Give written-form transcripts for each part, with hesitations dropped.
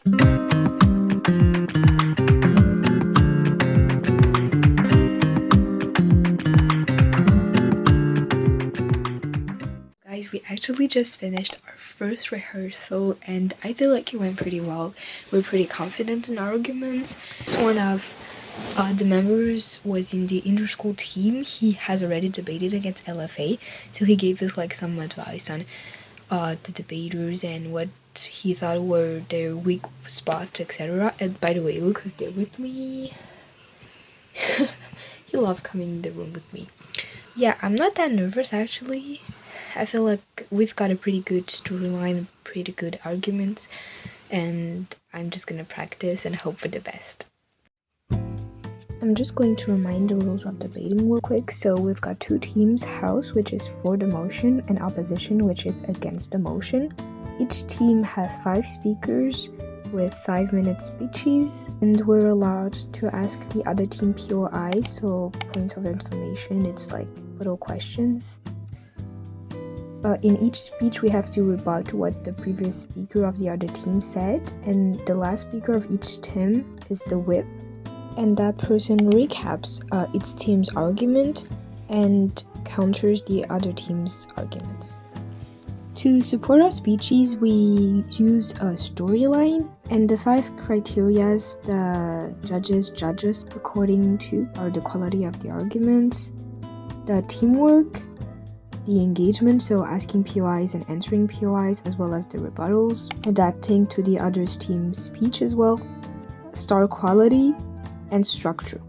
Guys, we actually just finished our first rehearsal and I feel like it went pretty well. We're pretty confident in our arguments. One of the members was in the inter-school team. He has already debated against LFA, so he gave us like some advice on the debaters and what he thought were their weak spots, etc. And by the way, Luke is there with me. He loves coming in the room with me. Yeah, I'm not that nervous actually. I feel like we've got a pretty good storyline, pretty good arguments, and I'm just gonna practice and hope for the best. I'm just going to remind the rules of debating real quick. So we've got two teams, House, which is for the motion, and Opposition, which is against the motion. Each team has 5 speakers with 5-minute speeches, and we're allowed to ask the other team POI, so points of information. It's like little questions. In each speech, we have to rebut what the previous speaker of the other team said, and the last speaker of each team is the whip, and that person recaps its team's argument and counters the other team's arguments. To support our speeches, we use a storyline, and the 5 criteria the judges judge us according to are the quality of the arguments, the teamwork, the engagement, so asking POIs and answering POIs, as well as the rebuttals, adapting to the other team's speech as well, star quality, and structure.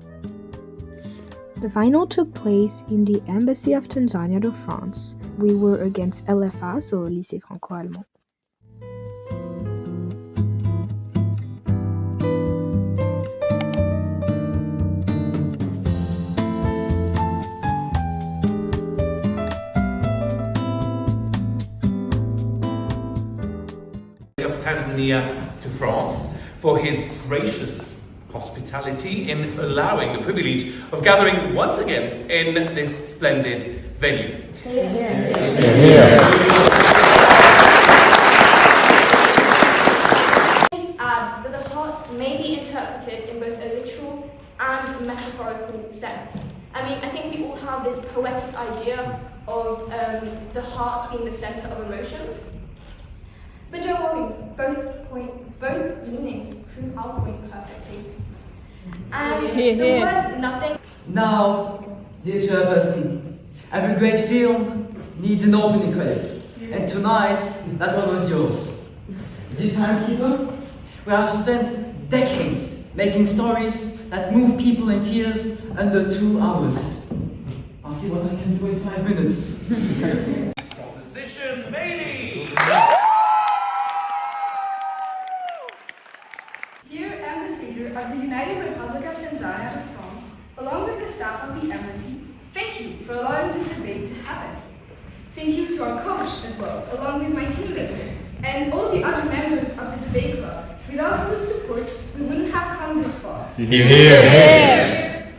The final took place in the Embassy of Tanzania to France. We were against LFA, so Lycée Franco-Allemand. Of Tanzania to France for his gracious hospitality in allowing the privilege of gathering once again in this splendid venue. Add that the heart may be interpreted in both a literal and metaphorical sense. I think we all have this poetic idea of the heart being the center of emotions. But don't worry, both meanings prove our point perfectly. And the word nothing. Now, dear chairperson, every great film needs an opening credit, and tonight that one was yours. Dear timekeeper, we have spent decades making stories that move people in tears under 2 hours. I'll see what I can do in 5 minutes. Opposition, Bailey! Dear Ambassador of the United Republic of Tanzania to France, along with the staff of the embassy, thank you for allowing this debate to happen. Thank you to our coach as well, along with my teammates, and all the other members of the debate club. Without whose support, we wouldn't have come this far. Dear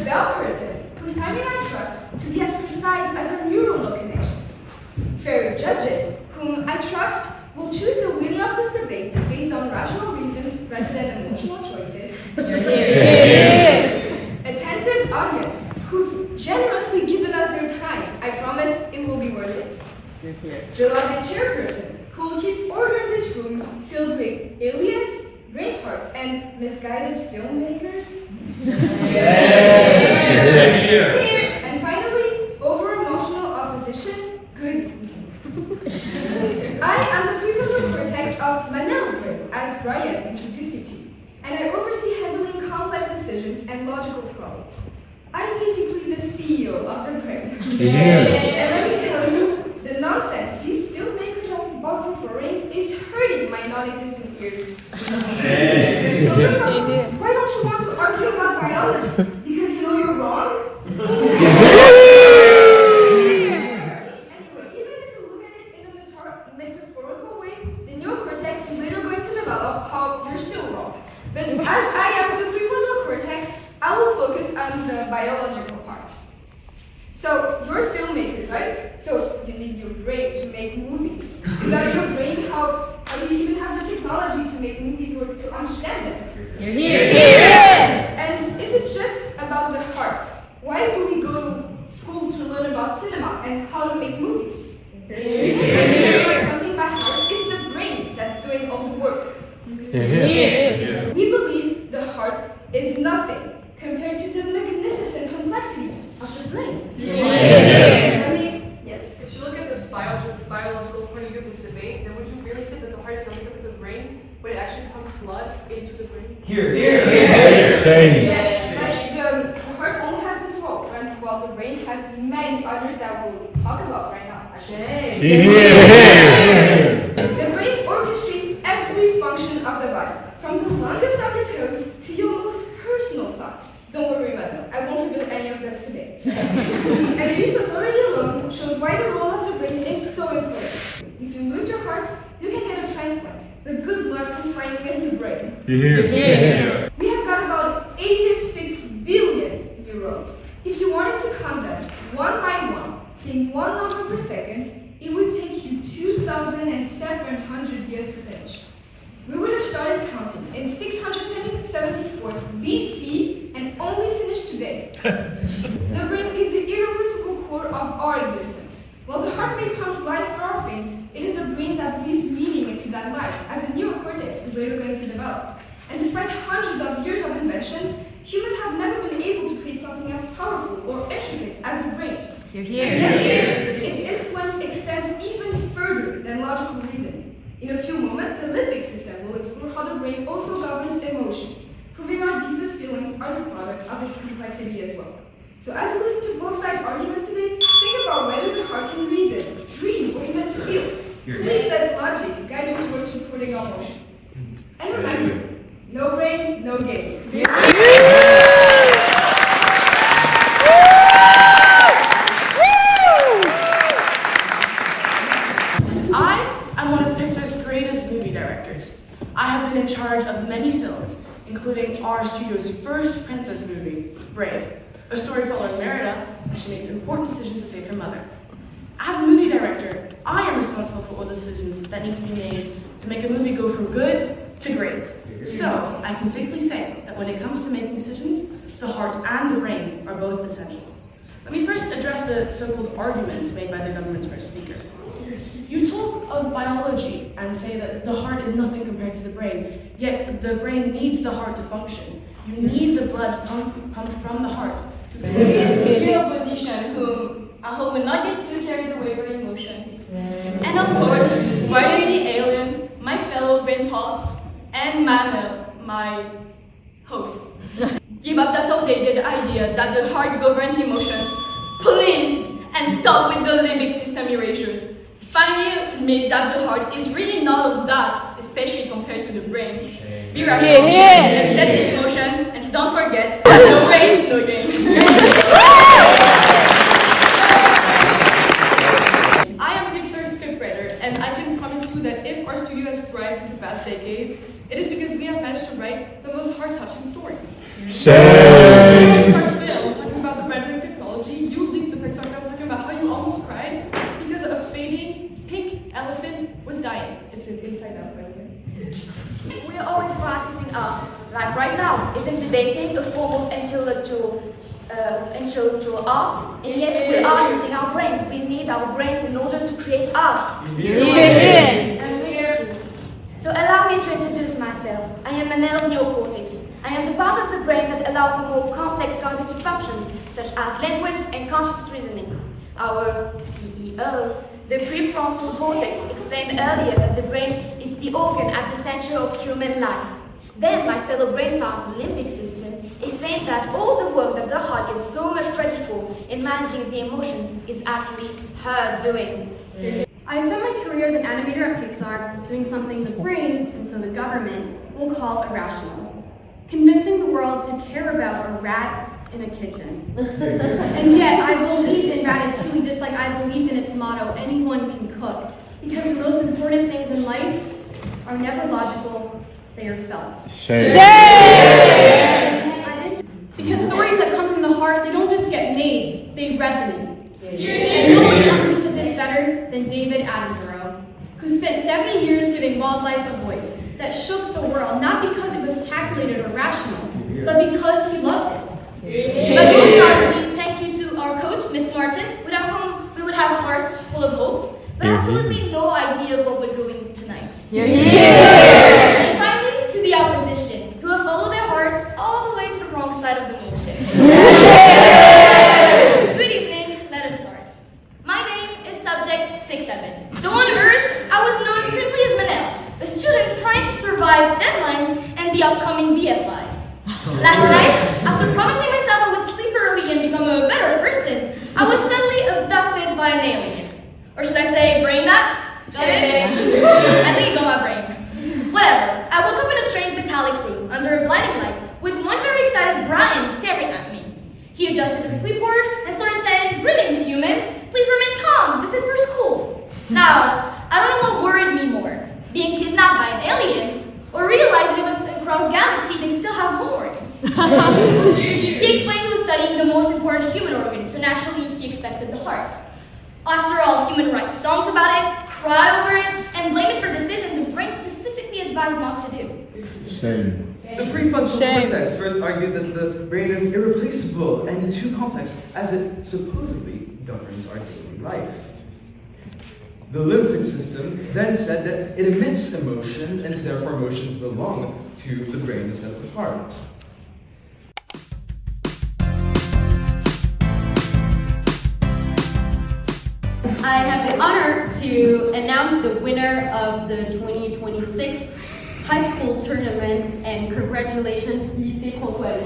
bell person, whose timing I trust to be as precise as our neuronal connections. Fair judges, whom I trust will choose the winner of this debate based on rational reasons rather than emotional choices. Attentive audience, who've generously given us their time. I promise it will be worth it. Beloved chairperson, who will keep order in this room filled with aliens, brain parts, and misguided filmmakers. And finally, over-emotional opposition, good evening. I am the prefrontal cortex of Manel's brain, as Brian introduced it to you, and I oversee handling complex decisions and logical problems. I'm basically the CEO of the brain. And let me tell you, the nonsense these filmmakers have bought referring is hurting my non-existent ears. So first of all, why don't you want to argue about biology? Because you know you're wrong? Anyway, even if you look at it in a metaphorical way, the neocortex is later going to develop how you're still wrong. But as I am the prefrontal cortex, I will focus on the biological part. So, you're filmmakers, right? So, you need your brain to make movies. Without your brain, how do you even have the technology to make movies or And if it's just about the heart, why do we go to school to learn about cinema and how to make movies? Even when you learn something by heart, it's the brain that's doing all the work. We believe the heart is nothing compared to the magnificent complexity of the brain. I mean, yes. If you look at the biological point of view of this debate, then would you really say that the heart is nothing but the brain when it actually pumps blood into the brain? Yes, but the heart only has this role, and while the brain has many others that we'll talk about right now. The brain orchestrates every function of the body, from the longest of your toes to your most personal thoughts. Don't worry about them, I won't reveal any of this today. And this authority alone shows why the role of the brain is so important. If you lose your heart, you can get a transplant, but good luck in finding a new brain. We have got about 86 billion neurons. If you wanted to count them one by one, saying one number per second, it would take you 2,700 years to finish. We would have started counting in 674 BC and only finished today. The brain is the irreplaceable core of our existence. While the heart may pump life through our veins, it is the brain that breathes meaning into that life, as the neocortex is later going to develop. And despite hundreds of years of inventions, humans have never been able to create something as powerful or intricate as the brain. And yet, its influence extends even further than logical reasoning. In a few moments, the limbic system will explore how the brain also governs emotions, proving our deepest feelings are the product of its complexity as well. So as you listen to both sides' arguments today, think about whether the heart can reason, dream, or even feel. Please let logic guide you towards supporting our motion. And remember, no brain, no game. I'm one of Pixar's greatest movie directors. I have been in charge of many films, including our studio's first princess movie, Brave, a story following Merida as she makes important decisions to save her mother. As a movie director, I am responsible for all the decisions that need to be made to make a movie go from good to great. So, I can safely say that when it comes to making decisions, the heart and the brain are both essential. Let me first address the so-called arguments made by the government's first speaker. You talk of biology and say that the heart is nothing compared to the brain, yet the brain needs the heart to function. You need the blood pumped from the heart. To your position, whom I hope will not get too carried away by emotions. And of course, why did the alien, my fellow brain parts, and Manuel, my host, give up that outdated idea that the heart governs emotions, please, and stop with the limbic system erasures. Finally admit that the heart is really not all that, especially compared to the brain. Be rational, accept this motion, and don't forget, no pain, no gain. I am Pixar's scriptwriter, and I can promise you that if our studio has thrived for the past decades, it is because we have managed to write the most heart-touching stories. Pixar's film talking about the rendering technology, you leaked the Pixar film talking about how you almost cried because a fading pink elephant was dying. It's inside out, by the way. We are always practicing art, like right now, isn't debating a form of intellectual art, and yet we are using our brains. We need our brains in order to create art. So allow me to introduce myself. I am Manel's neocortex. I am the part of the brain that allows the more complex cognitive functions, such as language and conscious reasoning. Our CEO, the prefrontal cortex, explained earlier that the brain is the organ at the center of human life. Then my fellow brain part, the limbic system, explained that all the work that the heart gets so much credit for in managing the emotions is actually her doing. I spent my career as an animator at Pixar doing something the brain, and so the government, will call irrational. Convincing the world to care about a rat in a kitchen. And yet, I believed in Ratatouille just like I believed in its motto, anyone can cook. Because the most important things in life are never logical, they are felt. Because stories that come from the heart, they don't just get made, they resonate. And nobody understood this better than David Attenborough, who spent 70 years giving wildlife a voice that shook the world, not because it was tactical calculated or rational, but because he loved it. But most notably, thank you to our coach, Miss Martin, without whom we would have hearts full of hope, but absolutely no idea what we're doing tonight. And finally, to the opposition, who have followed their hearts all the way to the wrong side of the motion. Good evening, let us start. My name is Subject 67. So on Earth, I was known simply as Manel, a student trying to survive deadlines and the upcoming BFI. Last night, after promising myself I would sleep early and become a better person, I was suddenly abducted by an alien. Or should I say, brain-napped? Got it? I think it got my brain. Whatever. I woke up in a strange metallic room, under a blinding light, with one very excited Brian staring at me. He adjusted his clipboard and started saying, "Greetings, human. Please remain calm. This is for school." Now, I don't know what worried me more, being kidnapped by an alien, or realizing that across galaxy they still have homeworks. He explained he was studying the most important human organ, so naturally he expected the heart. After all, human writes songs about it, cry over it, and blame it for decisions the brain specifically advised not to do. Shame. The prefrontal cortex first argued that the brain is irreplaceable and too complex as it supposedly governs our daily life. The limbic system then said that it emits emotions and therefore emotions belong to the brain instead of the heart. I have the honor to announce the winner of the 2026 high school tournament, and congratulations, lycée François.